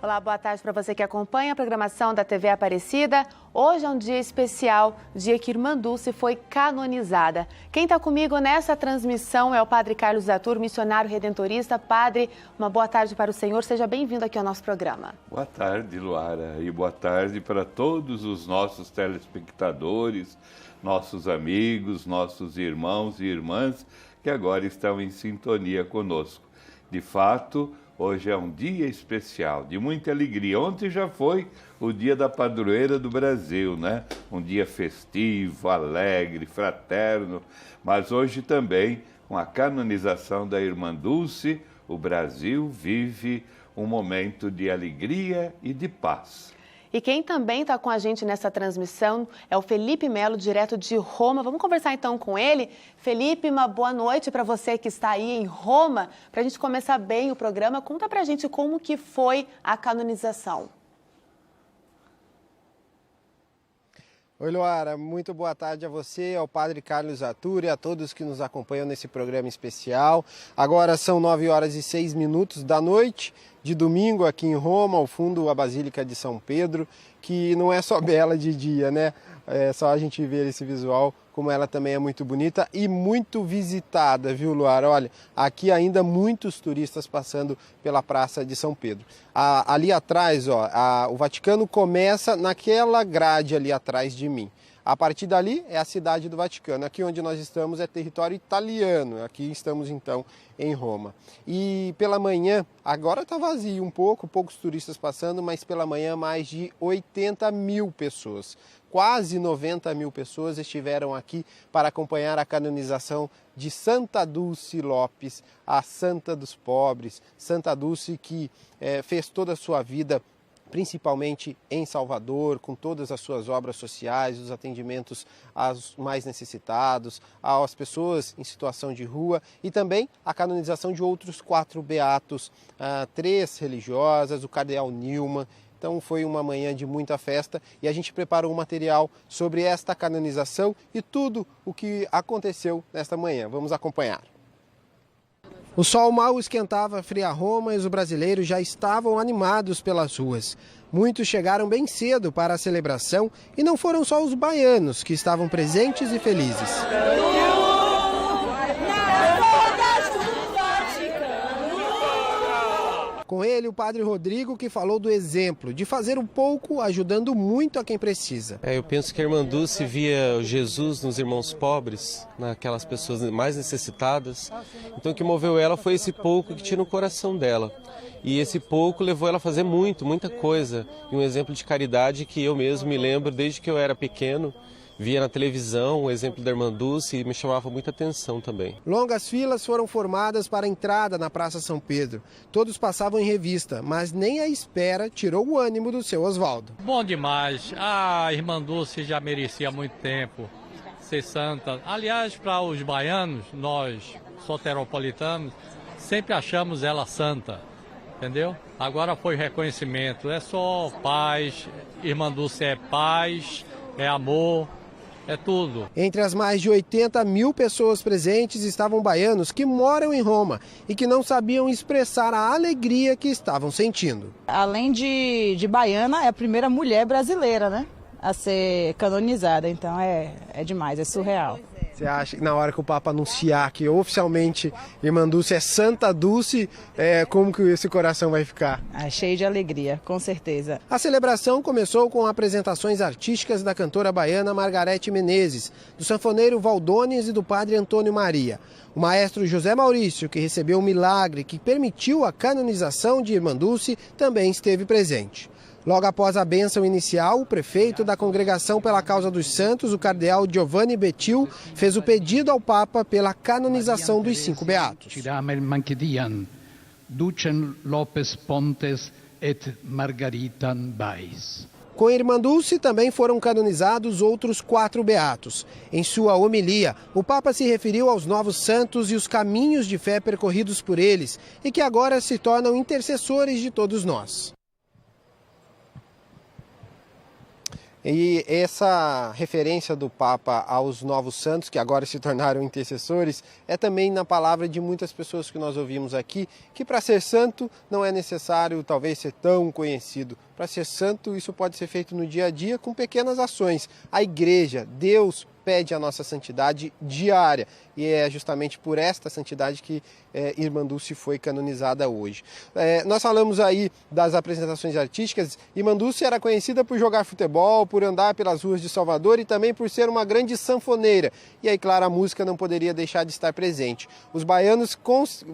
Olá, boa tarde para você que acompanha a programação da TV Aparecida. Hoje é um dia especial, dia que Irmã Dulce foi canonizada. Quem está comigo nessa transmissão é o Padre Carlos Zatur, missionário redentorista. Padre, uma boa tarde para o senhor, seja bem-vindo aqui ao nosso programa. Boa tarde, Luara, e boa tarde para todos os nossos telespectadores, nossos amigos, nossos irmãos e irmãs que agora estão em sintonia conosco. De fato, hoje é um dia especial, de muita alegria. Ontem já foi o dia da padroeira do Brasil, né? Um dia festivo, alegre, fraterno. Mas hoje também, com a canonização da Irmã Dulce, o Brasil vive um momento de alegria e de paz. E quem também está com a gente nessa transmissão é o Felipe Melo, direto de Roma. Vamos conversar então com ele. Felipe, uma boa noite para você que está aí em Roma. Para a gente começar bem o programa, conta para a gente como que foi a canonização. Oi, Luara, muito boa tarde a você, ao Padre Carlos Zatur e a todos que nos acompanham nesse programa especial. Agora são 9h06 da noite de domingo aqui em Roma, ao fundo a Basílica de São Pedro, que não é só bela de dia, né? É só a gente ver esse visual, como ela também é muito bonita e muito visitada, viu, Luara? Olha, aqui ainda muitos turistas passando pela Praça de São Pedro. Ali atrás, ó, o Vaticano começa naquela grade ali atrás de mim. A partir dali é a cidade do Vaticano. Aqui onde nós estamos é território italiano. Aqui estamos então em Roma. E pela manhã, agora está vazio um pouco, poucos turistas passando, mas pela manhã mais de 80 mil pessoas. Quase 90 mil pessoas estiveram aqui para acompanhar a canonização de Santa Dulce Lopes, a Santa dos Pobres. Santa Dulce que fez toda a sua vida principalmente em Salvador, com todas as suas obras sociais, os atendimentos aos mais necessitados, às pessoas em situação de rua e também a canonização de outros 4 beatos, 3 religiosas, o cardeal Nilman. Então foi uma manhã de muita festa e a gente preparou um material sobre esta canonização e tudo o que aconteceu nesta manhã. Vamos acompanhar. O sol mal esquentava fria Roma e os brasileiros já estavam animados pelas ruas. Muitos chegaram bem cedo para a celebração e não foram só os baianos que estavam presentes e felizes. Com ele, o padre Rodrigo, que falou do exemplo de fazer um pouco, ajudando muito a quem precisa. Eu penso que a Irmã Dulce via Jesus nos irmãos pobres, naquelas pessoas mais necessitadas. Então o que moveu ela foi esse pouco que tinha no coração dela. E esse pouco levou ela a fazer muita coisa. E um exemplo de caridade que eu mesmo me lembro desde que eu era pequeno. Via na televisão o exemplo da Irmã Dulce e me chamava muita atenção também. Longas filas foram formadas para a entrada na Praça São Pedro. Todos passavam em revista, mas nem a espera tirou o ânimo do seu Oswaldo. Bom demais. A Irmã Dulce já merecia há muito tempo ser santa. Aliás, para os baianos, nós soteropolitanos, sempre achamos ela santa, entendeu? Agora foi reconhecimento. É só paz, Irmã Dulce é paz, é amor. É tudo. Entre as mais de 80 mil pessoas presentes estavam baianos que moram em Roma e que não sabiam expressar a alegria que estavam sentindo. Além de baiana, é a primeira mulher brasileira, né, a ser canonizada. Então é demais, é surreal. Você acha que na hora que o Papa anunciar que oficialmente Irmã Dulce é Santa Dulce, como que esse coração vai ficar? Cheio de alegria, com certeza. A celebração começou com apresentações artísticas da cantora baiana Margarete Menezes, do sanfoneiro Valdones e do padre Antônio Maria. O maestro José Maurício, que recebeu um milagre que permitiu a canonização de Irmã Dulce, também esteve presente. Logo após a bênção inicial, o prefeito da Congregação pela Causa dos Santos, o cardeal Giovanni Bettil, fez o pedido ao Papa pela canonização dos 5 beatos. Com a Irmã Dulce também foram canonizados outros 4 beatos. Em sua homilia, o Papa se referiu aos novos santos e os caminhos de fé percorridos por eles e que agora se tornam intercessores de todos nós. E essa referência do Papa aos novos santos, que agora se tornaram intercessores, é também na palavra de muitas pessoas que nós ouvimos aqui, que para ser santo não é necessário talvez ser tão conhecido. Para ser santo, isso pode ser feito no dia a dia com pequenas ações. A igreja, Deus, pede a nossa santidade diária, e é justamente por esta santidade que Irmã Dulce foi canonizada hoje. Nós falamos aí das apresentações artísticas. Irmã Dulce era conhecida por jogar futebol, por andar pelas ruas de Salvador e também por ser uma grande sanfoneira. E aí, claro, a música não poderia deixar de estar presente. Os baianos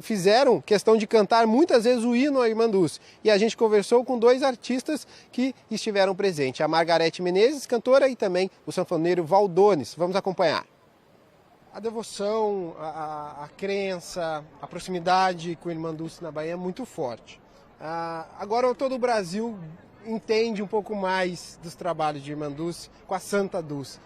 fizeram questão de cantar muitas vezes o hino à Irmã Dulce, e a gente conversou com dois artistas que estiveram presentes, a Margarete Menezes, cantora, e também o sanfoneiro Valdones. Vamos acompanhar. A devoção, a crença, a proximidade com a Irmã Dulce na Bahia é muito forte. Agora todo o Brasil entende um pouco mais dos trabalhos de Irmã Dulce com a Santa Dulce.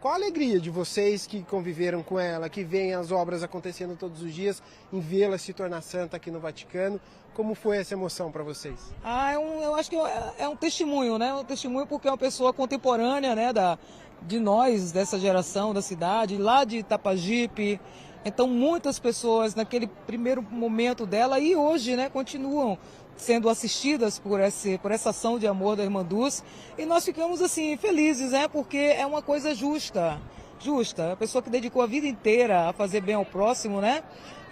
Qual a alegria de vocês que conviveram com ela, que veem as obras acontecendo todos os dias, em vê-la se tornar santa aqui no Vaticano? Como foi essa emoção para vocês? Eu acho que é um testemunho, né? Um testemunho porque é uma pessoa contemporânea, né, de nós, dessa geração da cidade, lá de Itapajipe. Então muitas pessoas naquele primeiro momento dela e hoje, né, continuam sendo assistidas por essa ação de amor da Irmã Dulce, e nós ficamos assim felizes, né, porque é uma coisa justa, a pessoa que dedicou a vida inteira a fazer bem ao próximo, né,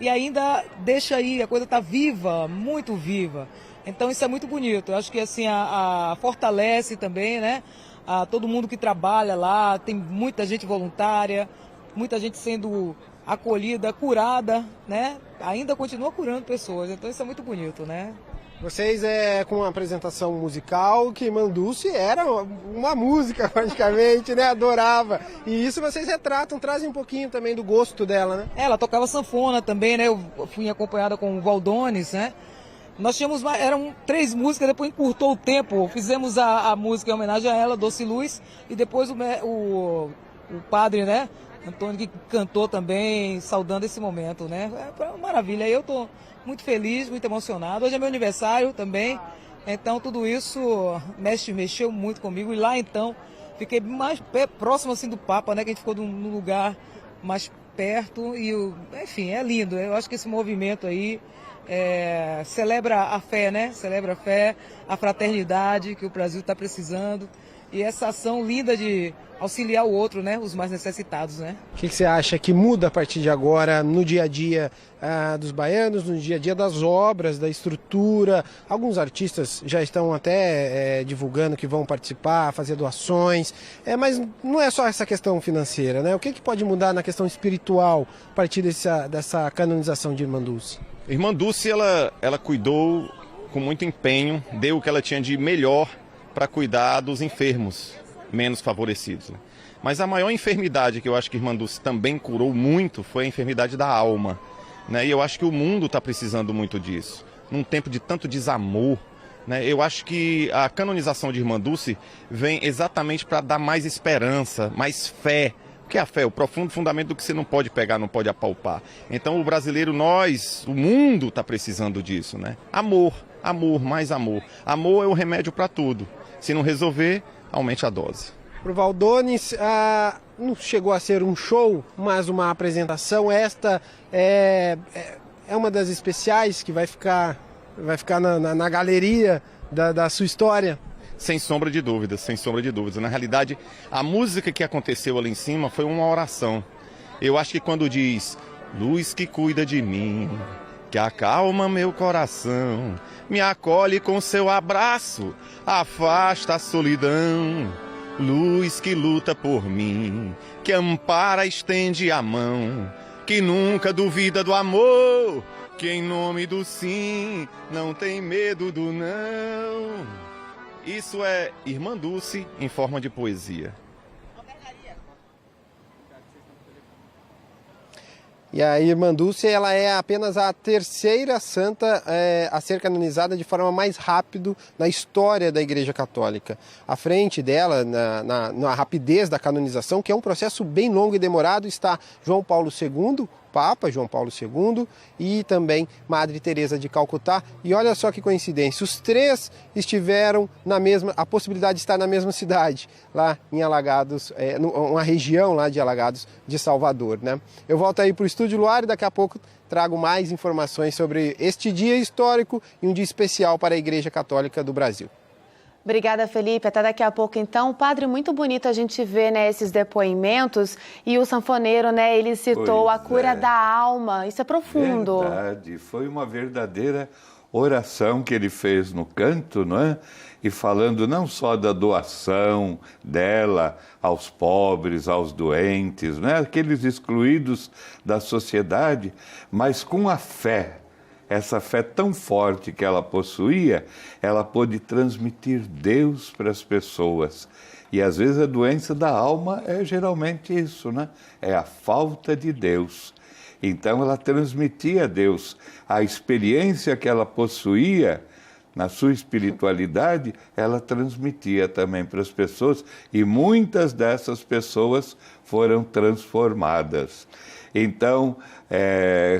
e ainda deixa aí, a coisa está viva, muito viva. Então isso é muito bonito. Eu acho que assim fortalece também, né, a todo mundo que trabalha lá. Tem muita gente voluntária, muita gente sendo acolhida, curada, né? Ainda continua curando pessoas. Então isso é muito bonito, né? Vocês com uma apresentação musical que Irmã Dulce era uma música praticamente, né? Adorava. E isso vocês retratam, trazem um pouquinho também do gosto dela, né? Ela tocava sanfona também, né? Eu fui acompanhada com o Valdones, né? Nós tínhamos, eram 3 músicas, depois encurtou o tempo. Fizemos a música em homenagem a ela, Doce Luz, e depois o padre, né, Antônio, que cantou também, saudando esse momento, né? É uma maravilha. Eu estou muito feliz, muito emocionado. Hoje é meu aniversário também, então tudo isso mexeu muito comigo. E lá então, fiquei mais próximo assim do Papa, né, que a gente ficou num lugar mais perto. E, enfim, é lindo. Eu acho que esse movimento aí celebra a fé, né? Celebra a fé, a fraternidade que o Brasil está precisando, e essa ação linda de auxiliar o outro, né? Os mais necessitados, né? O que você acha que muda a partir de agora no dia a dia dos baianos, no dia a dia das obras, da estrutura? Alguns artistas já estão até divulgando que vão participar, fazer doações, mas não é só essa questão financeira, né? O que pode mudar na questão espiritual a partir dessa canonização de Irmã Dulce? Irmã Dulce, ela cuidou com muito empenho, deu o que ela tinha de melhor para cuidar dos enfermos menos favorecidos. Mas a maior enfermidade que eu acho que Irmã Dulce também curou muito foi a enfermidade da alma, né? E eu acho que o mundo está precisando muito disso. Num tempo de tanto desamor, né? Eu acho que a canonização de Irmã Dulce vem exatamente para dar mais esperança, mais fé. O que é a fé? O profundo fundamento do que você não pode pegar, não pode apalpar. Então o brasileiro, o mundo está precisando disso, né? Amor, mais amor. Amor é o remédio para tudo. Se não resolver, aumente a dose. Para o Valdones, não chegou a ser um show, mas uma apresentação. Esta é uma das especiais que vai ficar na galeria da sua história. Sem sombra de dúvidas, sem sombra de dúvidas. Na realidade, a música que aconteceu ali em cima foi uma oração. Eu acho que quando diz, luz que cuida de mim, que acalma meu coração, me acolhe com seu abraço, afasta a solidão. Luz que luta por mim, que ampara, estende a mão, que nunca duvida do amor, que em nome do sim não tem medo do não. Isso é Irmã Dulce em forma de poesia. E a irmã Dulce, ela é apenas a terceira santa a ser canonizada de forma mais rápida na história da Igreja Católica. À frente dela, na rapidez da canonização, que é um processo bem longo e demorado, está João Paulo II, Papa João Paulo II, e também Madre Teresa de Calcutá. E olha só que coincidência, os três estiveram a possibilidade de estar na mesma cidade, lá em Alagados, uma região lá de Alagados de Salvador, né? Eu volto aí para o Estúdio Luar e daqui a pouco trago mais informações sobre este dia histórico e um dia especial para a Igreja Católica do Brasil. Obrigada, Felipe. Até daqui a pouco, então. Padre, muito bonito a gente ver, né, esses depoimentos. E o sanfoneiro, né, ele citou a cura da alma. Isso é profundo. Verdade. Foi uma verdadeira oração que ele fez no canto, não é? E falando não só da doação dela aos pobres, aos doentes, né? Aqueles excluídos da sociedade, mas com a fé. Essa fé tão forte que ela possuía, ela pôde transmitir Deus para as pessoas. E às vezes a doença da alma é geralmente isso, né? É a falta de Deus. Então ela transmitia a Deus. A experiência que ela possuía na sua espiritualidade, ela transmitia também para as pessoas. E muitas dessas pessoas foram transformadas. Então,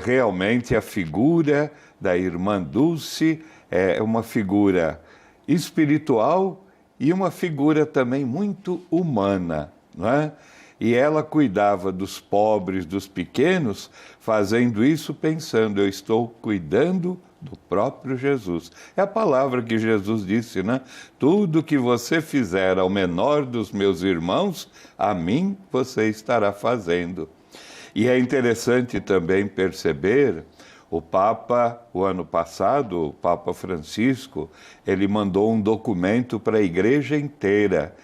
realmente a figura da irmã Dulce é uma figura espiritual e uma figura também muito humana, não é? E ela cuidava dos pobres, dos pequenos, fazendo isso pensando, eu estou cuidando do próprio Jesus. É a palavra que Jesus disse, né? Tudo que você fizer ao menor dos meus irmãos, a mim você estará fazendo. E é interessante também perceber, o Papa, o ano passado, o Papa Francisco, ele mandou um documento para a igreja inteira,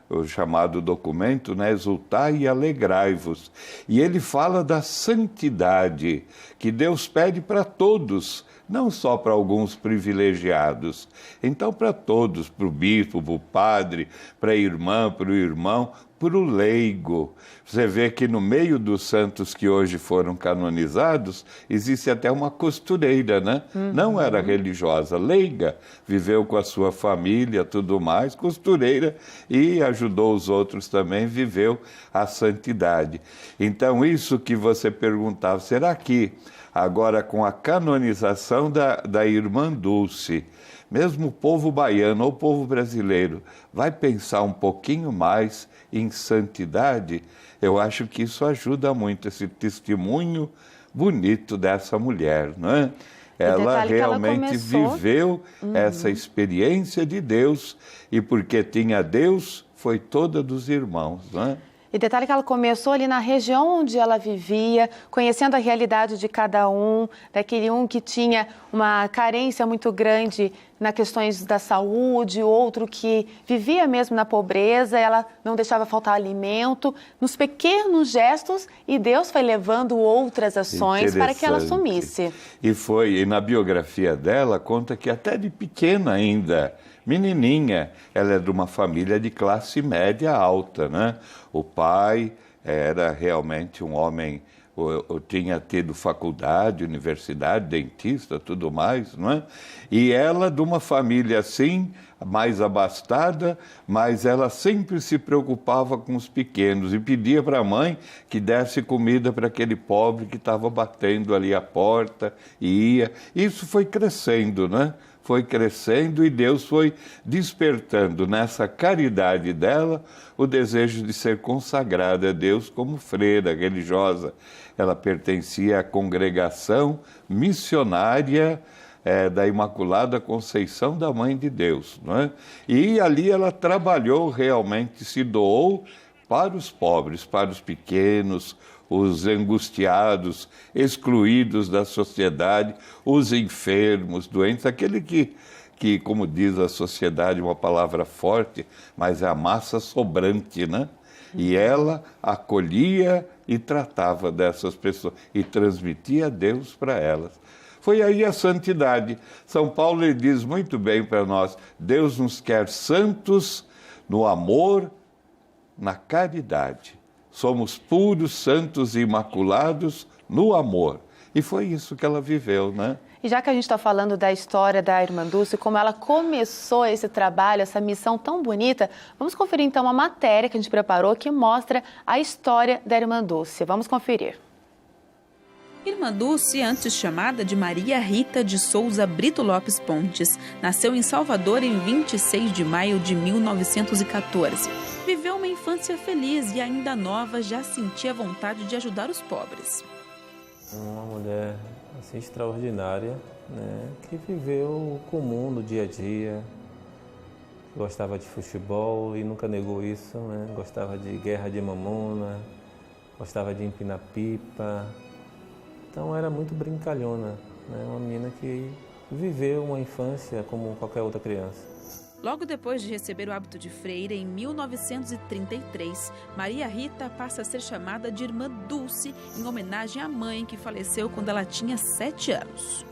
o chamado documento, né, Exultai e Alegrai-vos. E ele fala da santidade que Deus pede para todos, não só para alguns privilegiados. Então, para todos, para o bispo, para o padre, para a irmã, para o irmão, para o leigo. Você vê que no meio dos santos que hoje foram canonizados, existe até uma costureira, né? Não era religiosa, leiga, viveu com a sua família, tudo mais, costureira, e ajudou os outros também, viveu a santidade. Então, isso que você perguntava, será que agora com a canonização da irmã Dulce, mesmo o povo baiano ou o povo brasileiro vai pensar um pouquinho mais em santidade? Eu acho que isso ajuda muito, esse testemunho bonito dessa mulher, não é? Ela realmente viveu essa experiência de Deus e porque tinha Deus, foi toda dos irmãos, não é? E detalhe que ela começou ali na região onde ela vivia, conhecendo a realidade de cada um, daquele um que tinha uma carência muito grande nas questões da saúde, outro que vivia mesmo na pobreza, ela não deixava faltar alimento, nos pequenos gestos, e Deus foi levando outras ações para que ela assumisse. E na biografia dela, conta que até de pequena ainda, menininha, ela é de uma família de classe média alta, né? O pai era realmente um homem, tinha tido faculdade, universidade, dentista, tudo mais, não é? E ela de uma família assim, mais abastada, mas ela sempre se preocupava com os pequenos e pedia para a mãe que desse comida para aquele pobre que estava batendo ali a porta e ia. Isso foi crescendo, né? Foi crescendo e Deus foi despertando nessa caridade dela o desejo de ser consagrada a Deus como freira religiosa. Ela pertencia à congregação missionária da Imaculada Conceição da Mãe de Deus, não é? E ali ela trabalhou realmente, se doou para os pobres, para os pequenos, os angustiados, excluídos da sociedade, os enfermos, doentes, aquele que, como diz a sociedade, uma palavra forte, mas é a massa sobrante, né? E ela acolhia e tratava dessas pessoas e transmitia Deus para elas. Foi aí a santidade. São Paulo ele diz muito bem para nós, Deus nos quer santos no amor, na caridade. somos puros, santos e imaculados no amor. E foi isso que ela viveu, né? E já que a gente está falando da história da Irmã Dulce, como ela começou esse trabalho, essa missão tão bonita, vamos conferir então uma matéria que a gente preparou que mostra a história da Irmã Dulce. Vamos conferir. Irmã Dulce, antes chamada de Maria Rita de Souza Brito Lopes Pontes, nasceu em Salvador em 26 de maio de 1914. Viveu uma infância feliz e ainda nova já sentia vontade de ajudar os pobres. Uma mulher assim, extraordinária, né, que viveu o comum no dia a dia, gostava de futebol e nunca negou isso, né, gostava de guerra de mamona, gostava de empinar pipa, então era muito brincalhona, né, uma menina que viveu uma infância como qualquer outra criança. Logo depois de receber o hábito de freira, em 1933, Maria Rita passa a ser chamada de Irmã Dulce, em homenagem à mãe que faleceu quando ela tinha 7 anos.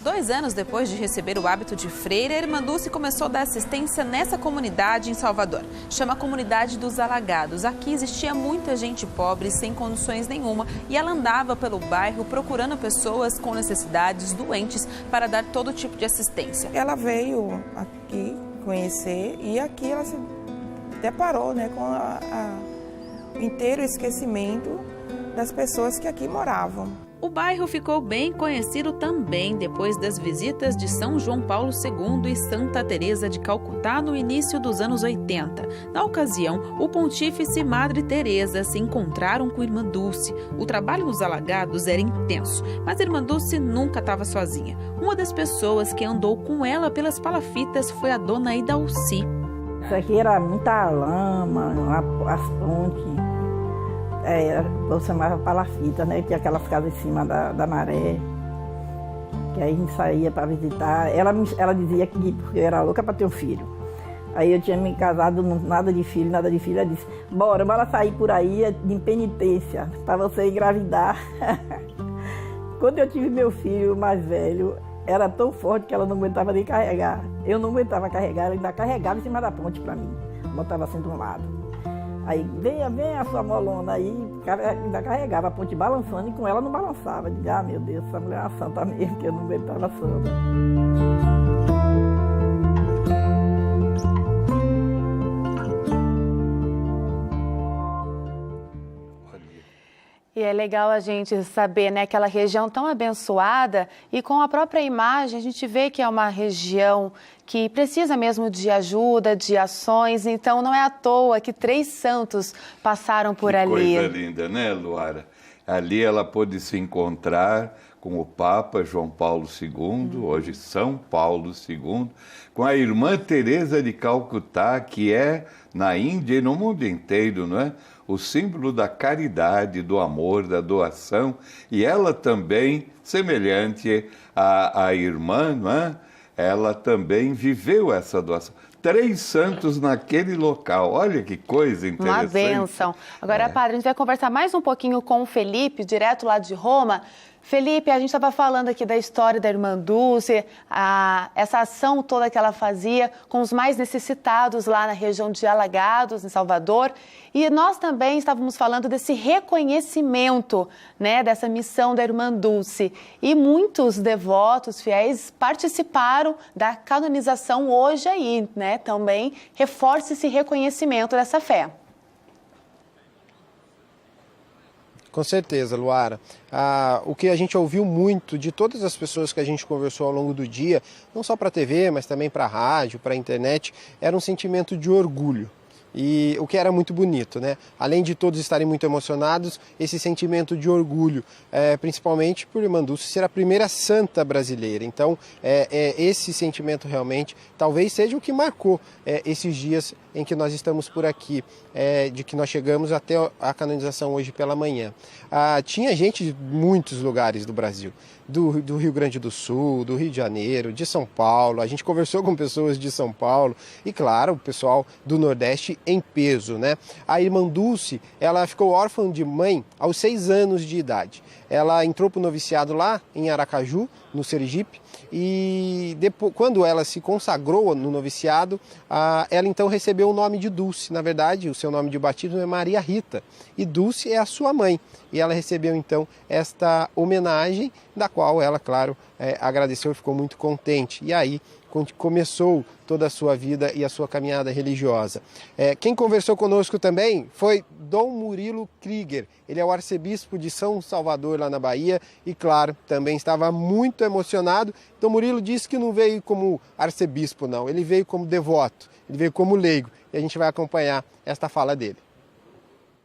2 anos depois de receber o hábito de freira, a Irmã Dulce começou a dar assistência nessa comunidade em Salvador. Chama a Comunidade dos Alagados. Aqui existia muita gente pobre, sem condições nenhuma, e ela andava pelo bairro procurando pessoas com necessidades, doentes, para dar todo tipo de assistência. Ela veio aqui conhecer e aqui ela se deparou, né, com o inteiro esquecimento das pessoas que aqui moravam. O bairro ficou bem conhecido também depois das visitas de São João Paulo II e Santa Teresa de Calcutá no início dos anos 80. Na ocasião, o pontífice e Madre Teresa se encontraram com Irmã Dulce. O trabalho nos alagados era intenso, mas a Irmã Dulce nunca estava sozinha. Uma das pessoas que andou com ela pelas palafitas foi a dona Idalci. Isso aqui era muita lama, as pontes. Eu chamava palafita, né? Tinha aquelas casas em cima da maré, que aí a gente saía para visitar. Ela dizia que porque eu era louca para ter um filho. Aí eu tinha me casado, nada de filho. Ela disse, bora sair por aí de penitência, para você engravidar. Quando eu tive meu filho mais velho, era tão forte que ela não aguentava nem carregar. Eu não aguentava carregar, ela ainda carregava em cima da ponte para mim. Botava assim de um lado. Aí, vem a sua molona, aí ainda carregava a ponte balançando e com ela não balançava. Eu digo, meu Deus, essa mulher é uma santa mesmo, que eu não aguentava santa. E é legal a gente saber, né, aquela região tão abençoada e com a própria imagem a gente vê que é uma região que precisa mesmo de ajuda, de ações, então não é à toa que 3 santos passaram por ali. Coisa linda, né, Luara? Ali ela pôde se encontrar com o Papa João Paulo II, hoje São Paulo II, com a Irmã Teresa de Calcutá, que é na Índia e no mundo inteiro, não é? O símbolo da caridade, do amor, da doação, e ela também, semelhante à irmã, não é? Ela também viveu essa doação. 3 santos naquele local, olha que coisa interessante. Uma bênção. Agora, padre, a gente vai conversar mais um pouquinho com o Felipe, direto lá de Roma. Felipe, a gente estava falando aqui da história da Irmã Dulce, essa ação toda que ela fazia com os mais necessitados lá na região de Alagados, em Salvador. E nós também estávamos falando desse reconhecimento, né, dessa missão da Irmã Dulce. E muitos devotos, fiéis, participaram da canonização hoje aí, né? Também reforça esse reconhecimento dessa fé. Com certeza, Luara. O que a gente ouviu muito de todas as pessoas que a gente conversou ao longo do dia, não só para a TV, mas também para a rádio, para a internet, era um sentimento de orgulho. E o que era muito bonito, né? Além de todos estarem muito emocionados, esse sentimento de orgulho, principalmente por Irmã Dulce ser a primeira santa brasileira. Então, esse sentimento realmente talvez seja o que marcou esses dias em que nós estamos por aqui, de que nós chegamos até a canonização hoje pela manhã. Tinha gente de muitos lugares do Brasil, do Rio Grande do Sul, do Rio de Janeiro, de São Paulo. A gente conversou com pessoas de São Paulo e, claro, o pessoal do Nordeste em peso, né? A irmã Dulce, ela ficou órfã de mãe aos 6 anos de idade. Ela entrou para o noviciado lá em Aracaju, no Sergipe, e depois, quando ela se consagrou no noviciado, ela então recebeu o nome de Dulce. Na verdade, o seu nome de batismo é Maria Rita, e Dulce é a sua mãe. E ela recebeu então esta homenagem, da qual ela, claro, agradeceu e ficou muito contente. E aí começou toda a sua vida e a sua caminhada religiosa. Quem conversou conosco também foi Dom Murilo Krieger. Ele é o arcebispo de São Salvador, lá na Bahia, e claro, também estava muito emocionado. Dom Murilo disse que não veio como arcebispo, não. Ele veio como devoto, ele veio como leigo. E a gente vai acompanhar esta fala dele.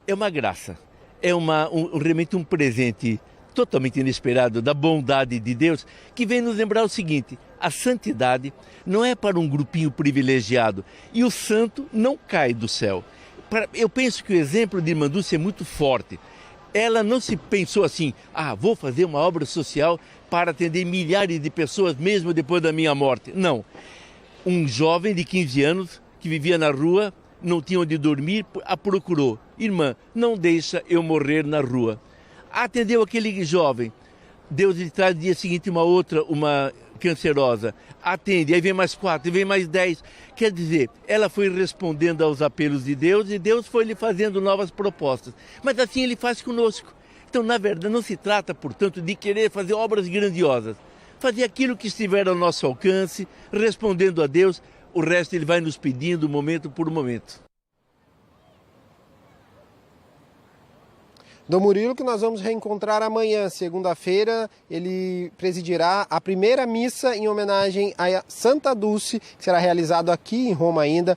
É uma graça, é realmente um presente totalmente inesperado da bondade de Deus, que vem nos lembrar o seguinte: a santidade não é para um grupinho privilegiado, e o santo não cai do céu. Eu penso que o exemplo de irmã Dulce é muito forte. Ela não se pensou assim: vou fazer uma obra social para atender milhares de pessoas mesmo depois da minha morte. Não. Um jovem de 15 anos que vivia na rua, não tinha onde dormir, a procurou. Irmã, não deixa eu morrer na rua. Atendeu aquele jovem. Deus lhe traz no dia seguinte uma cancerosa. Atende, aí vem mais 4, aí vem mais 10. Quer dizer, ela foi respondendo aos apelos de Deus e Deus foi lhe fazendo novas propostas. Mas assim ele faz conosco. Então, na verdade, não se trata, portanto, de querer fazer obras grandiosas. Fazer aquilo que estiver ao nosso alcance, respondendo a Deus. O resto ele vai nos pedindo momento por momento. Dom Murilo, que nós vamos reencontrar amanhã, segunda-feira, ele presidirá a primeira missa em homenagem a Santa Dulce, que será realizado aqui em Roma ainda,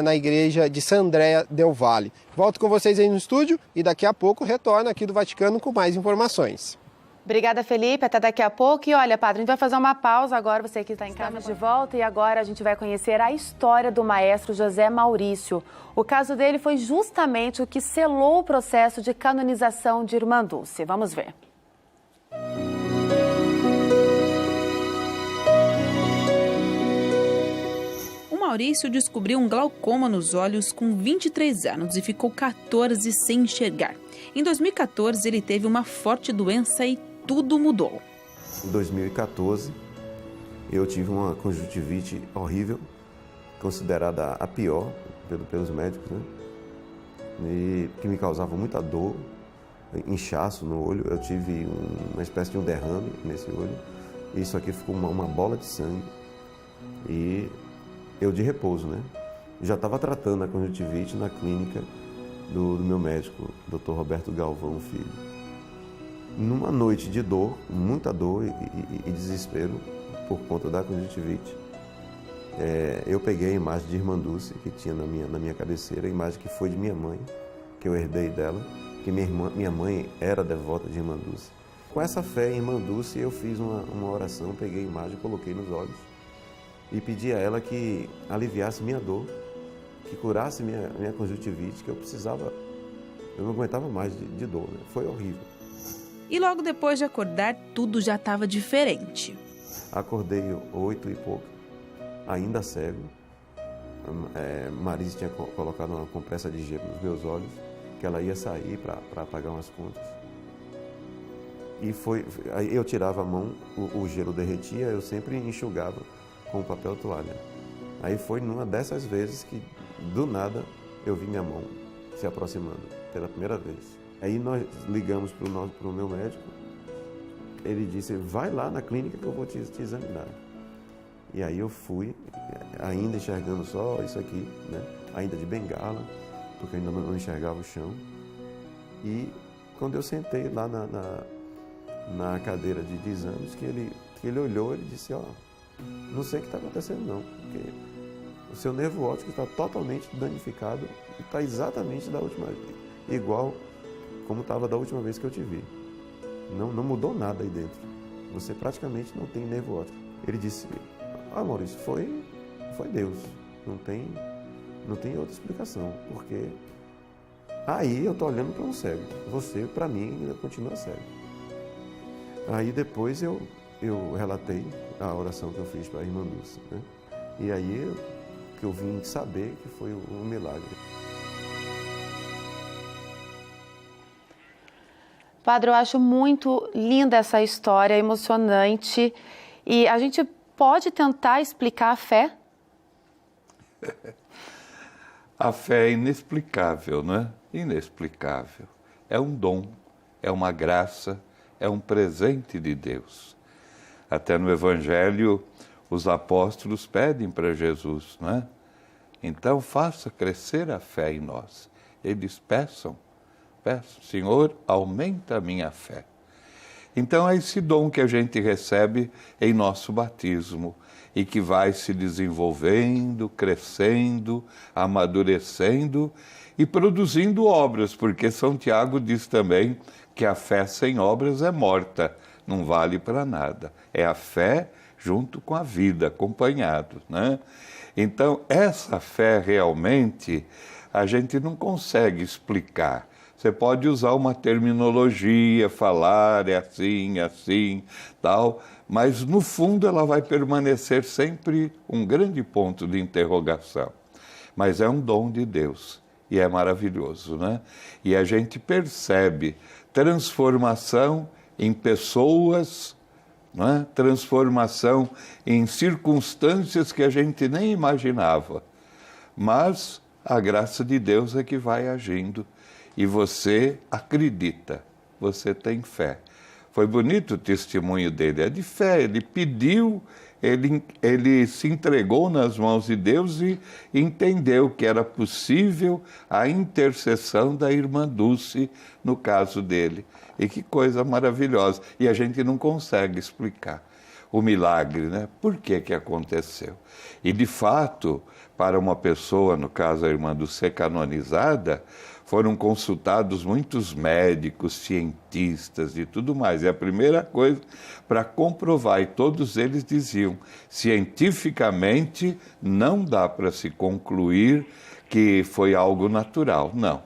na igreja de San Andrea del Valle. Volto com vocês aí no estúdio e daqui a pouco retorno aqui do Vaticano com mais informações. Obrigada, Felipe. Até daqui a pouco. E olha, padre, a gente vai fazer uma pausa agora, você que está em casa de volta. E agora a gente vai conhecer a história do maestro José Maurício. O caso dele foi justamente o que selou o processo de canonização de Irmã Dulce. Vamos ver. O Maurício descobriu um glaucoma nos olhos com 23 anos e ficou 14 sem enxergar. Em 2014, ele teve uma forte doença e tudo mudou. Em 2014, eu tive uma conjuntivite horrível, considerada a pior pelos médicos, né? E que me causava muita dor, inchaço no olho. Eu tive uma espécie de um derrame nesse olho. Isso aqui ficou uma bola de sangue. E eu de repouso, né? Já estava tratando a conjuntivite na clínica do meu médico, Dr. Roberto Galvão Filho. Numa noite de dor, muita dor e desespero por conta da conjuntivite, eu peguei a imagem de Irmã Dulce, que tinha na minha cabeceira, a imagem que foi de minha mãe, que eu herdei dela, que minha mãe era devota de Irmã Dulce. Com essa fé em Irmã Dulce, eu fiz uma oração, peguei a imagem, coloquei nos olhos e pedi a ela que aliviasse minha dor, que curasse minha conjuntivite, que eu precisava, eu não aguentava mais de dor, né? Foi horrível. E logo depois de acordar, tudo já estava diferente. Acordei 8 e pouco, ainda cego. Marisa tinha colocado uma compressa de gelo nos meus olhos, que ela ia sair para pagar umas contas. E aí eu tirava a mão, o gelo derretia, eu sempre enxugava com o papel toalha. Aí foi numa dessas vezes que, do nada, eu vi minha mão se aproximando, pela primeira vez. Aí nós ligamos para o meu médico, ele disse, vai lá na clínica que eu vou te examinar. E aí eu fui, ainda enxergando só isso aqui, né? Ainda de bengala, porque ainda não enxergava o chão. E quando eu sentei lá na cadeira de exames, que ele olhou, ele disse, não sei o que está acontecendo não, porque o seu nervo óptico está totalmente danificado e está exatamente igual como estava da última vez que eu te vi. Não mudou nada aí dentro. Você praticamente não tem nervo óptico. Ele disse, Maurício, foi Deus. Não tem outra explicação, porque aí eu estou olhando para um cego. Você, para mim, ainda continua cego. Aí depois eu relatei a oração que eu fiz para a Irmã Dulce, né? E aí que eu vim saber que foi um milagre. Padre, eu acho muito linda essa história, emocionante. E a gente pode tentar explicar a fé? A fé é inexplicável, não é? Inexplicável. É um dom, é uma graça, é um presente de Deus. Até no Evangelho, os apóstolos pedem para Jesus, não é? Então, faça crescer a fé em nós. Eles peçam, Senhor, aumenta a minha fé. Então, é esse dom que a gente recebe em nosso batismo e que vai se desenvolvendo, crescendo, amadurecendo e produzindo obras, porque São Tiago diz também que a fé sem obras é morta, não vale para nada. É a fé junto com a vida, acompanhado, né? Então, essa fé realmente a gente não consegue explicar. Você pode usar uma terminologia, falar é assim, tal, mas no fundo ela vai permanecer sempre um grande ponto de interrogação. Mas é um dom de Deus e é maravilhoso, né? E a gente percebe transformação em pessoas, né? Transformação em circunstâncias que a gente nem imaginava. Mas a graça de Deus é que vai agindo. E você acredita, você tem fé. Foi bonito o testemunho dele, é de fé, ele pediu, ele se entregou nas mãos de Deus e entendeu que era possível a intercessão da irmã Dulce no caso dele. E que coisa maravilhosa, e a gente não consegue explicar o milagre, né? Por que que aconteceu? E de fato, para uma pessoa, no caso a irmã Dulce canonizada, foram consultados muitos médicos, cientistas e tudo mais. E a primeira coisa, para comprovar, e todos eles diziam, cientificamente não dá para se concluir que foi algo natural. Não,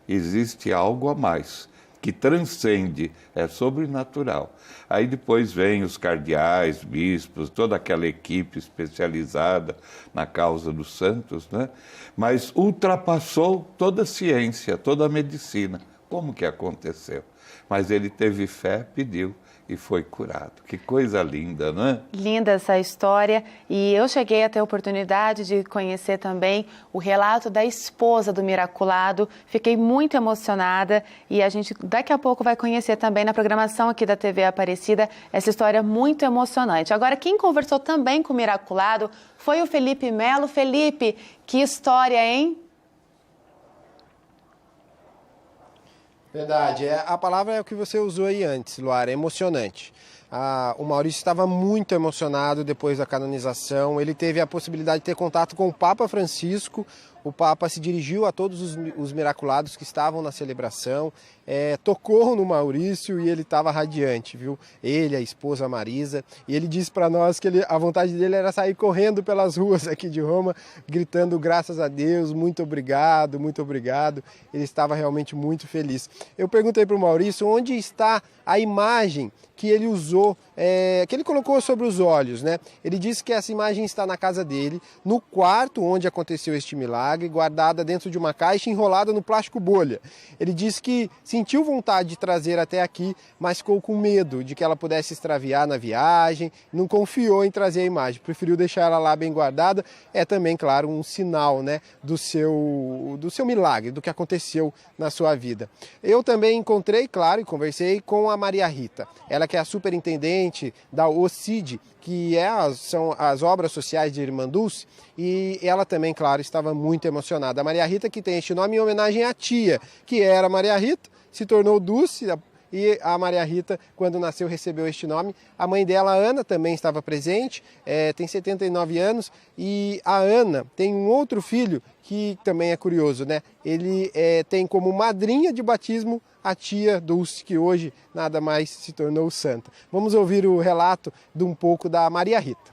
existe algo a mais, que transcende, é sobrenatural. Aí depois vem os cardeais, bispos, toda aquela equipe especializada na causa dos santos, né? Mas ultrapassou toda a ciência, toda a medicina. Como que aconteceu? Mas ele teve fé, pediu e foi curado. Que coisa linda, não é? Linda essa história. E eu cheguei a ter a oportunidade de conhecer também o relato da esposa do Miraculado. Fiquei muito emocionada e a gente daqui a pouco vai conhecer também na programação aqui da TV Aparecida essa história muito emocionante. Agora, quem conversou também com o Miraculado foi o Felipe Melo. Felipe, que história, hein? Verdade, a palavra é o que você usou aí antes, Luara, é emocionante. O Maurício estava muito emocionado depois da canonização, ele teve a possibilidade de ter contato com o Papa Francisco, o Papa se dirigiu a todos os miraculados que estavam na celebração, tocou no Maurício e ele estava radiante, viu? Ele, a esposa Marisa, e ele disse para nós que a vontade dele era sair correndo pelas ruas aqui de Roma, gritando graças a Deus, muito obrigado, ele estava realmente muito feliz. Eu perguntei para o Maurício onde está a imagem que ele usou, que ele colocou sobre os olhos, né? Ele disse que essa imagem está na casa dele, no quarto onde aconteceu este milagre, guardada dentro de uma caixa enrolada no plástico bolha. Ele disse que sentiu vontade de trazer até aqui, mas ficou com medo de que ela pudesse extraviar na viagem, não confiou em trazer a imagem, preferiu deixar ela lá bem guardada. É também, claro, um sinal, né, do seu milagre, do que aconteceu na sua vida. Eu também encontrei, claro, e conversei com a Maria Rita, ela que é a superintendente da OCID, que são as obras sociais de Irmã Dulce, e ela também, claro, estava muito emocionada. A Maria Rita, que tem este nome em homenagem à tia, que era Maria Rita, se tornou Dulce, e a Maria Rita, quando nasceu, recebeu este nome. A mãe dela, a Ana, também estava presente, tem 79 anos, e a Ana tem um outro filho que também é curioso, né? Ele tem como madrinha de batismo a tia Dulce, que hoje nada mais se tornou santa. Vamos ouvir o relato de um pouco da Maria Rita.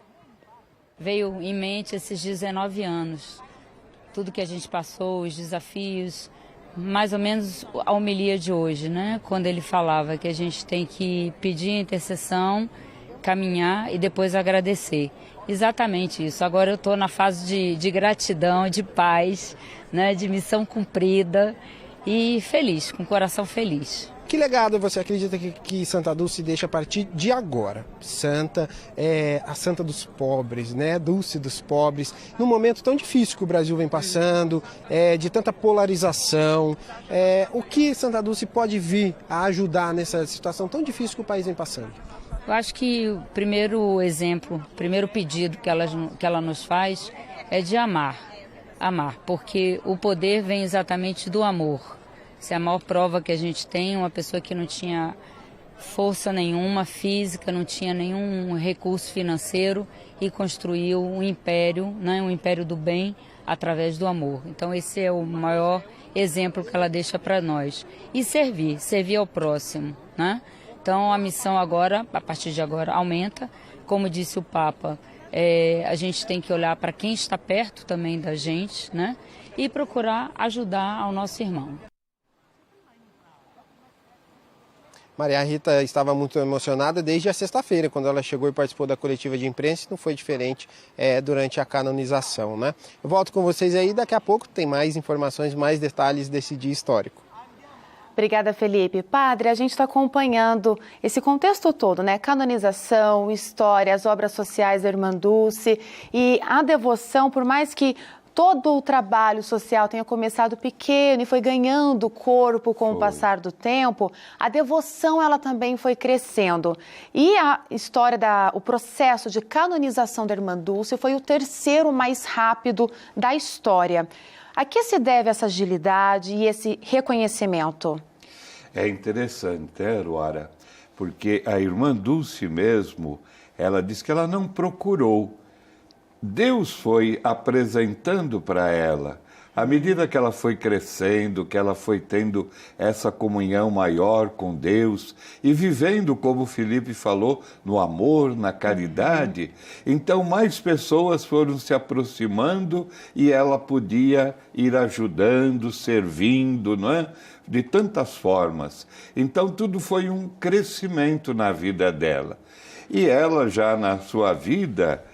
Veio em mente esses 19 anos, tudo que a gente passou, os desafios, mais ou menos a homilia de hoje, né? Quando ele falava que a gente tem que pedir intercessão, caminhar e depois agradecer. Exatamente isso. Agora eu estou na fase de gratidão, de paz, né, de missão cumprida e feliz, com o coração feliz. Que legado você acredita que Santa Dulce deixa a partir de agora? Santa é a santa dos pobres, né? Dulce dos pobres, num momento tão difícil que o Brasil vem passando, de tanta polarização. O que Santa Dulce pode vir a ajudar nessa situação tão difícil que o país vem passando? Eu acho que o primeiro exemplo, o primeiro pedido que ela nos faz é de amar, porque o poder vem exatamente do amor. Essa é a maior prova que a gente tem, uma pessoa que não tinha força nenhuma física, não tinha nenhum recurso financeiro e construiu um império, né, um império do bem através do amor. Então esse é o maior exemplo que ela deixa para nós. E servir ao próximo, né? Então a missão agora, a partir de agora, aumenta. Como disse o Papa, a gente tem que olhar para quem está perto também da gente, né? E procurar ajudar ao nosso irmão. Maria Rita estava muito emocionada desde a sexta-feira, quando ela chegou e participou da coletiva de imprensa, não foi diferente durante a canonização, né? Eu volto com vocês aí, daqui a pouco tem mais informações, mais detalhes desse dia histórico. Obrigada, Felipe. Padre, a gente está acompanhando esse contexto todo, né? Canonização, história, as obras sociais da Irmã Dulce e a devoção, por mais que todo o trabalho social tenha começado pequeno e foi ganhando corpo com o passar do tempo, a devoção ela também foi crescendo. E a história, o processo de canonização da Irmã Dulce foi o terceiro mais rápido da história. A que se deve essa agilidade e esse reconhecimento? É interessante, Luara? Porque a Irmã Dulce mesmo, ela diz que ela não procurou. Deus foi apresentando para ela, à medida que ela foi crescendo, que ela foi tendo essa comunhão maior com Deus e vivendo, como o Felipe falou, no amor, na caridade, então mais pessoas foram se aproximando e ela podia ir ajudando, servindo, não é? De tantas formas. Então tudo foi um crescimento na vida dela. E ela já na sua vida...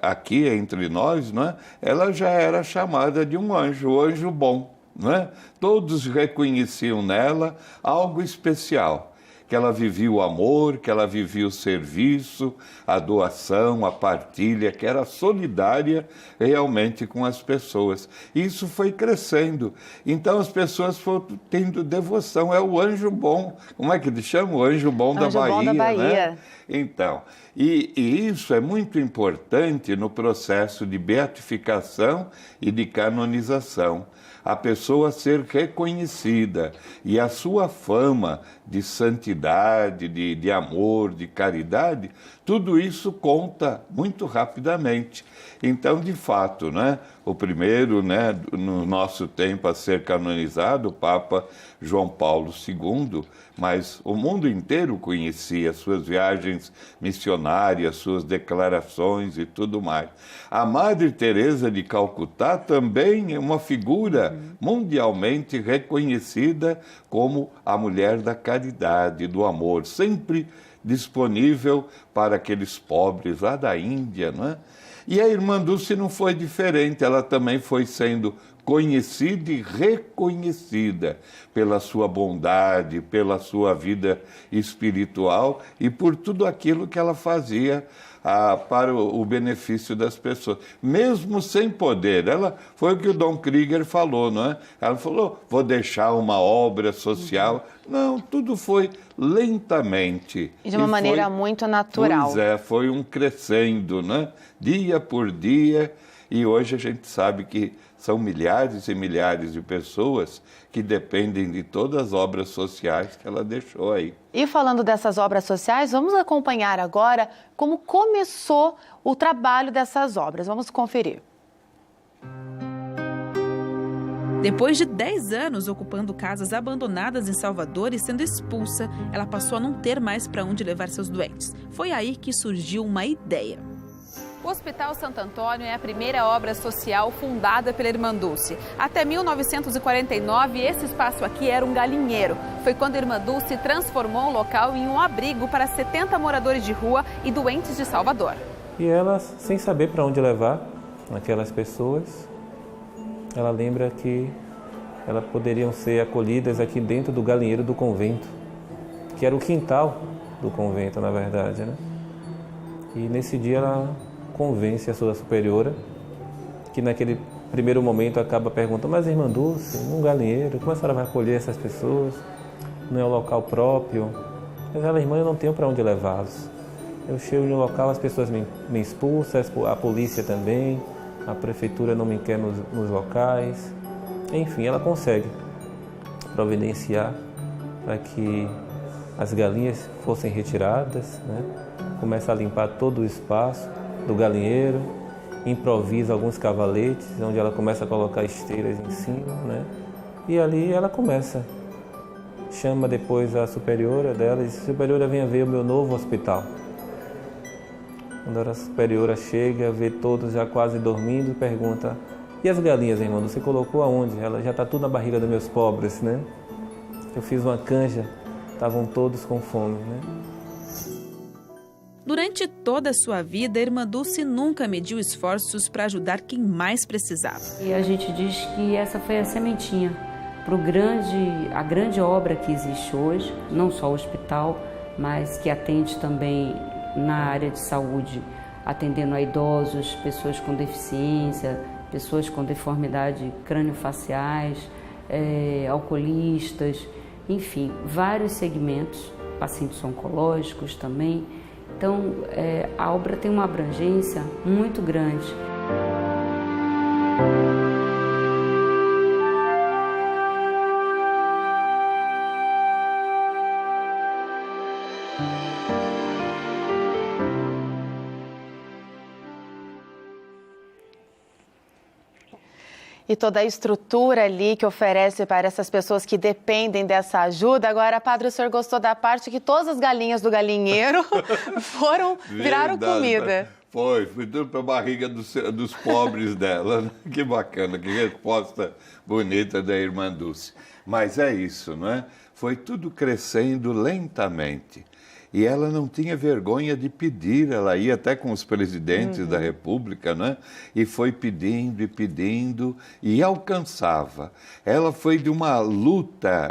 aqui entre nós, não é? Ela já era chamada de um anjo, o anjo bom, não é? Todos reconheciam nela algo especial, que ela vivia o amor, que ela vivia o serviço, a doação, a partilha, que era solidária realmente com as pessoas. Isso foi crescendo. Então as pessoas foram tendo devoção. É o anjo bom. Como é que ele chama? O anjo bom da Bahia. Bom da Bahia. Né? Então, e isso é muito importante no processo de beatificação e de canonização. A pessoa ser reconhecida e a sua fama de santidade, de amor, de caridade, tudo isso conta muito rapidamente. Então, de fato, né, o primeiro, né, no nosso tempo a ser canonizado, o Papa João Paulo II, mas o mundo inteiro conhecia suas viagens missionárias, suas declarações e tudo mais. A Madre Teresa de Calcutá também é uma figura mundialmente reconhecida como a mulher da caridade, do amor, sempre disponível para aqueles pobres lá da Índia, não é? E a Irmã Dulce não foi diferente, ela também foi sendo conhecida e reconhecida pela sua bondade, pela sua vida espiritual e por tudo aquilo que ela fazia para o benefício das pessoas, mesmo sem poder. Ela foi o que o Dom Krieger falou, não é? Ela falou, vou deixar uma obra social. Não, tudo foi lentamente. E de uma maneira muito natural. Pois é, foi um crescendo, né? Dia por dia, e hoje a gente sabe que são milhares e milhares de pessoas que dependem de todas as obras sociais que ela deixou aí. E falando dessas obras sociais, vamos acompanhar agora como começou o trabalho dessas obras. Vamos conferir. Depois de 10 anos ocupando casas abandonadas em Salvador e sendo expulsa, ela passou a não ter mais para onde levar seus doentes. Foi aí que surgiu uma ideia. O Hospital Santo Antônio é a primeira obra social fundada pela Irmã Dulce. Até 1949, esse espaço aqui era um galinheiro. Foi quando a Irmã Dulce transformou o local em um abrigo para 70 moradores de rua e doentes de Salvador. E ela, sem saber para onde levar aquelas pessoas, ela lembra que elas poderiam ser acolhidas aqui dentro do galinheiro do convento, que era o quintal do convento, na verdade, né? E nesse dia ela convence a sua superiora, que naquele primeiro momento acaba perguntando: mas irmã Dulce, num galinheiro, como a senhora vai acolher essas pessoas? Não é o local próprio? Mas ela: irmã, eu não tenho para onde levá-los. Eu chego no local, as pessoas me expulsam, a polícia também, a prefeitura não me quer nos locais. Enfim, ela consegue providenciar para que as galinhas fossem retiradas, né? Começa a limpar todo o espaço do galinheiro, improvisa alguns cavaletes, onde ela começa a colocar esteiras em cima, né? E ali ela começa. Chama depois a superiora dela e diz: superiora, venha ver o meu novo hospital. Quando a superiora chega, vê todos já quase dormindo, pergunta: e as galinhas, irmão, você colocou aonde? Ela: já está tudo na barriga dos meus pobres, né? Eu fiz uma canja, estavam todos com fome, né? Durante toda a sua vida, a irmã Dulce nunca mediu esforços para ajudar quem mais precisava. E a gente diz que essa foi a sementinha para a grande obra que existe hoje, não só o hospital, mas que atende também na área de saúde, atendendo a idosos, pessoas com deficiência, pessoas com deformidade crâniofaciais, alcoolistas, enfim, vários segmentos, pacientes oncológicos também. Então, a obra tem uma abrangência muito grande. E toda a estrutura ali que oferece para essas pessoas que dependem dessa ajuda. Agora, padre, o senhor gostou da parte que todas as galinhas do galinheiro viraram comida. Foi tudo para a barriga dos pobres dela. Que bacana, que resposta bonita da irmã Dulce. Mas é isso, não é? Foi tudo crescendo lentamente. E ela não tinha vergonha de pedir, ela ia até com os presidentes da República, né? E foi pedindo e pedindo e alcançava. Ela foi de uma luta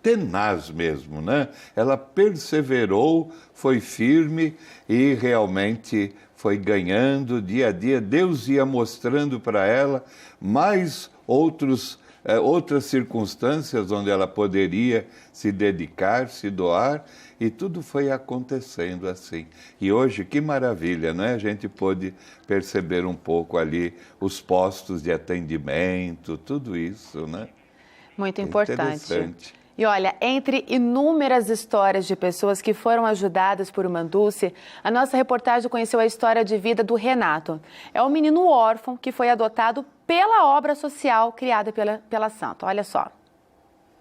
tenaz mesmo, né? Ela perseverou, foi firme e realmente foi ganhando dia a dia. Deus ia mostrando para ela mais outras circunstâncias onde ela poderia se dedicar, se doar, e tudo foi acontecendo assim. E hoje, que maravilha, não é? A gente pôde perceber um pouco ali os postos de atendimento, tudo isso, né? Muito importante. E olha, entre inúmeras histórias de pessoas que foram ajudadas por irmã Dulce, a nossa reportagem conheceu a história de vida do Renato. É um menino órfão que foi adotado pela obra social criada pela santa. Olha só.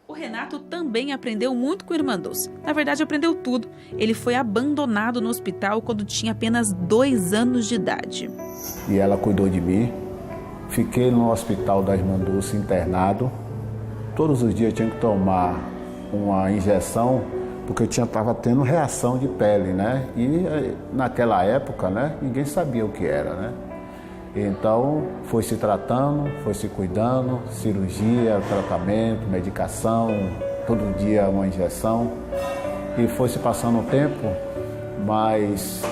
O Renato também aprendeu muito com a irmã Dulce. Na verdade, aprendeu tudo. Ele foi abandonado no hospital quando tinha apenas 2 anos de idade. E ela cuidou de mim. Fiquei no hospital da irmã Dulce internado. Todos os dias eu tinha que tomar uma injeção, porque eu estava tendo reação de pele, né? E naquela época, né, ninguém sabia o que era, né? Então, foi se tratando, foi se cuidando, cirurgia, tratamento, medicação, todo dia uma injeção. E foi se passando o tempo, mas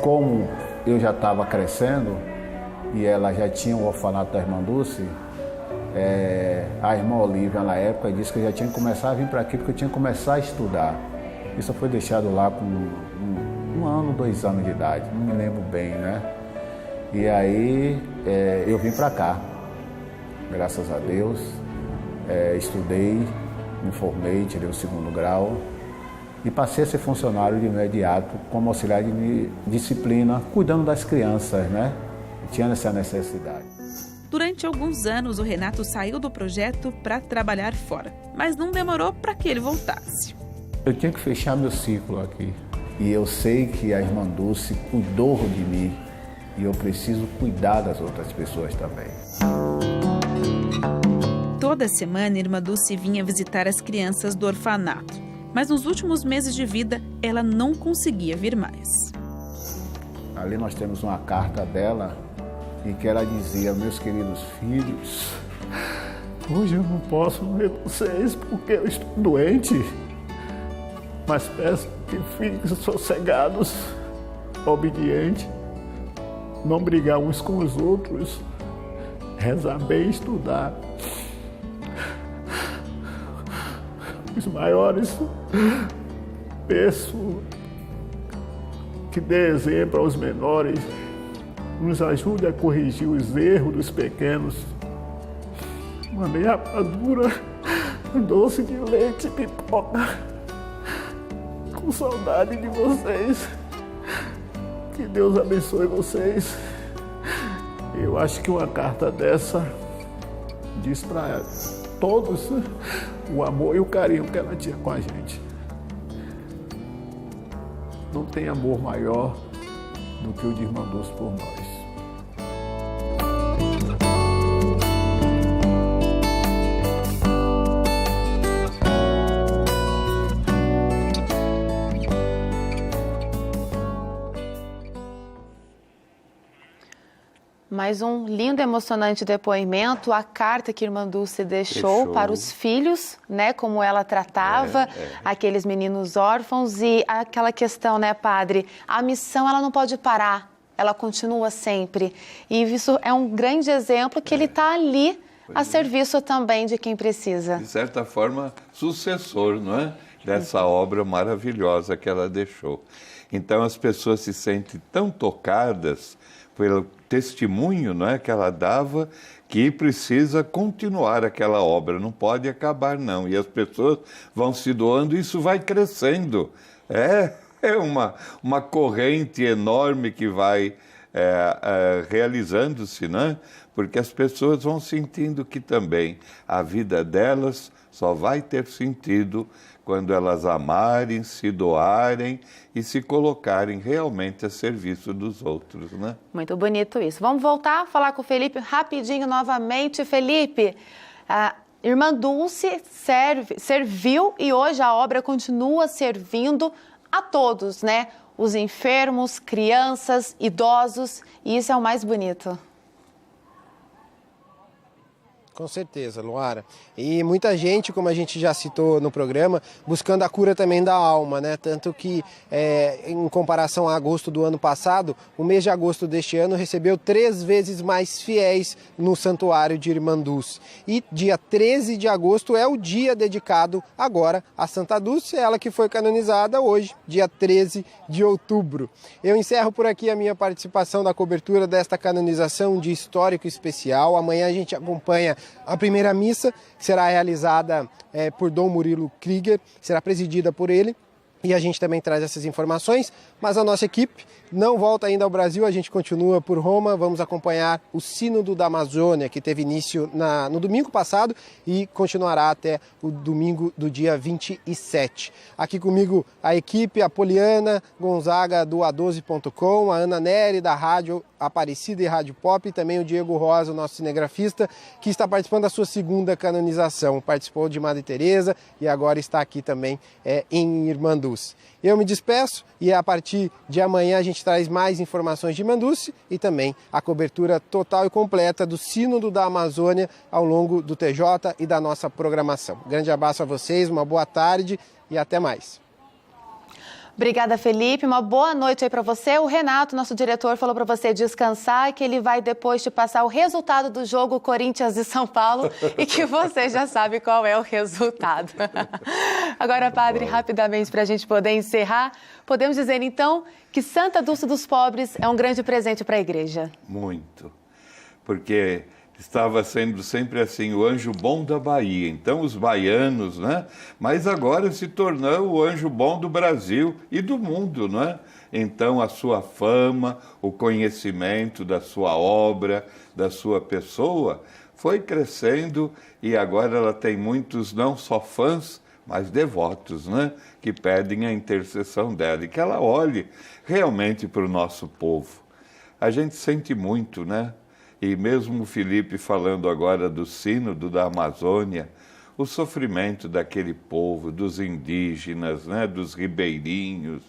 como eu já estava crescendo e ela já tinha o orfanato da irmã Dulce, a irmã Olívia, na época, disse que eu já tinha que começar a vir para aqui, porque eu tinha que começar a estudar. Isso foi deixado lá com 1 ano, 2 anos de idade, não me lembro bem, né? E aí eu vim para cá, graças a Deus, estudei, me formei, tirei o 2º grau e passei a ser funcionário de imediato como auxiliar de disciplina, cuidando das crianças, né? Tinha essa necessidade. Durante alguns anos, o Renato saiu do projeto para trabalhar fora, mas não demorou para que ele voltasse. Eu tinha que fechar meu ciclo aqui e eu sei que a irmã Dulce cuidou de mim e eu preciso cuidar das outras pessoas também. Toda semana, a irmã Dulce vinha visitar as crianças do orfanato, mas nos últimos meses de vida, ela não conseguia vir mais. Ali nós temos uma carta dela em que ela dizia: meus queridos filhos, hoje eu não posso ver vocês porque eu estou doente, mas peço que fiquem sossegados, obedientes, não brigar uns com os outros, rezar bem e estudar. Os maiores, peço que dê exemplo aos menores, nos ajude a corrigir os erros dos pequenos. Uma meia rapadura, doce de leite, pipoca, com saudade de vocês. Que Deus abençoe vocês. Eu acho que uma carta dessa diz para todos o amor e o carinho que ela tinha com a gente. Não tem amor maior do que o de Irmã Dulce por nós. Mais um lindo e emocionante depoimento, a carta que Irmã Dulce deixou para os filhos, né, como ela tratava aqueles meninos órfãos, e aquela questão, né, padre, a missão ela não pode parar, ela continua sempre, e isso é um grande exemplo que ele está ali a serviço também de quem precisa. De certa forma, sucessor, não é? Dessa obra maravilhosa que ela deixou. Então as pessoas se sentem tão tocadas pelo testemunho, não é, que ela dava, que precisa continuar aquela obra, não pode acabar não. E as pessoas vão se doando e isso vai crescendo. É uma corrente enorme que vai realizando-se, né? Porque as pessoas vão sentindo que também a vida delas só vai ter sentido quando elas amarem, se doarem e se colocarem realmente a serviço dos outros, né? Muito bonito isso. Vamos voltar a falar com o Felipe rapidinho novamente. Felipe, a Irmã Dulce serviu e hoje a obra continua servindo a todos, né? Os enfermos, crianças, idosos, e isso é o mais bonito. Com certeza, Luara. E muita gente, como a gente já citou no programa, buscando a cura também da alma, né? Tanto que, em comparação a agosto do ano passado, o mês de agosto deste ano recebeu 3 vezes mais fiéis no santuário de Irmã Dulce. E dia 13 de agosto é o dia dedicado agora a Santa Dulce, ela que foi canonizada hoje, dia 13 de outubro. Eu encerro por aqui a minha participação da cobertura desta canonização de histórico especial. Amanhã a gente acompanha a primeira missa, que será realizada por Dom Murilo Krieger, será presidida por ele, e a gente também traz essas informações, mas a nossa equipe não volta ainda ao Brasil, a gente continua por Roma, vamos acompanhar o Sínodo da Amazônia, que teve início no domingo passado e continuará até o domingo do dia 27. Aqui comigo a equipe, a Poliana Gonzaga do A12.com, a Ana Neri da Rádio Aparecida e Rádio Pop, e também o Diego Rosa, o nosso cinegrafista, que está participando da sua segunda canonização. Participou de Madre Teresa e agora está aqui também em Irmã Dulce. Eu me despeço e a partir de amanhã a gente traz mais informações de Irmã Dulce e também a cobertura total e completa do Sínodo da Amazônia ao longo do TJ e da nossa programação. Grande abraço a vocês, uma boa tarde e até mais. Obrigada, Felipe. Uma boa noite aí para você. O Renato, nosso diretor, falou para você descansar e que ele vai depois te passar o resultado do jogo Corinthians e São Paulo e que você já sabe qual é o resultado. Agora, padre, rapidamente para a gente poder encerrar, podemos dizer então que Santa Dulce dos Pobres é um grande presente para a igreja. Muito, porque estava sendo sempre assim, o anjo bom da Bahia. Então, os baianos, né? Mas agora se tornou o anjo bom do Brasil e do mundo, né? Então, a sua fama, o conhecimento da sua obra, da sua pessoa, foi crescendo e agora ela tem muitos, não só fãs, mas devotos, né? Que pedem a intercessão dela e que ela olhe realmente para o nosso povo. A gente sente muito, né? E mesmo o Felipe falando agora do Sínodo da Amazônia, o sofrimento daquele povo, dos indígenas, né, dos ribeirinhos,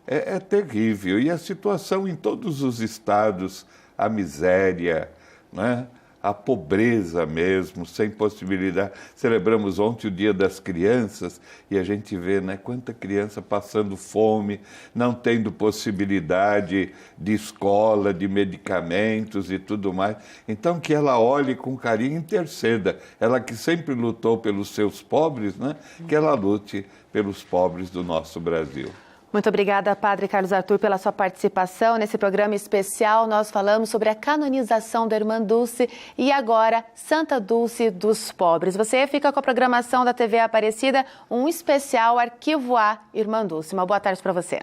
é terrível. E a situação em todos os estados, a miséria, né? A pobreza mesmo, sem possibilidade. Celebramos ontem o Dia das Crianças e a gente vê, né, quanta criança passando fome, não tendo possibilidade de escola, de medicamentos e tudo mais. Então, que ela olhe com carinho e interceda. Ela que sempre lutou pelos seus pobres, né, que ela lute pelos pobres do nosso Brasil. Muito obrigada, Padre Carlos Arthur, pela sua participação. Nesse programa especial, nós falamos sobre a canonização da Irmã Dulce e agora Santa Dulce dos Pobres. Você fica com a programação da TV Aparecida, um especial Arquivo A, Irmã Dulce. Uma boa tarde para você.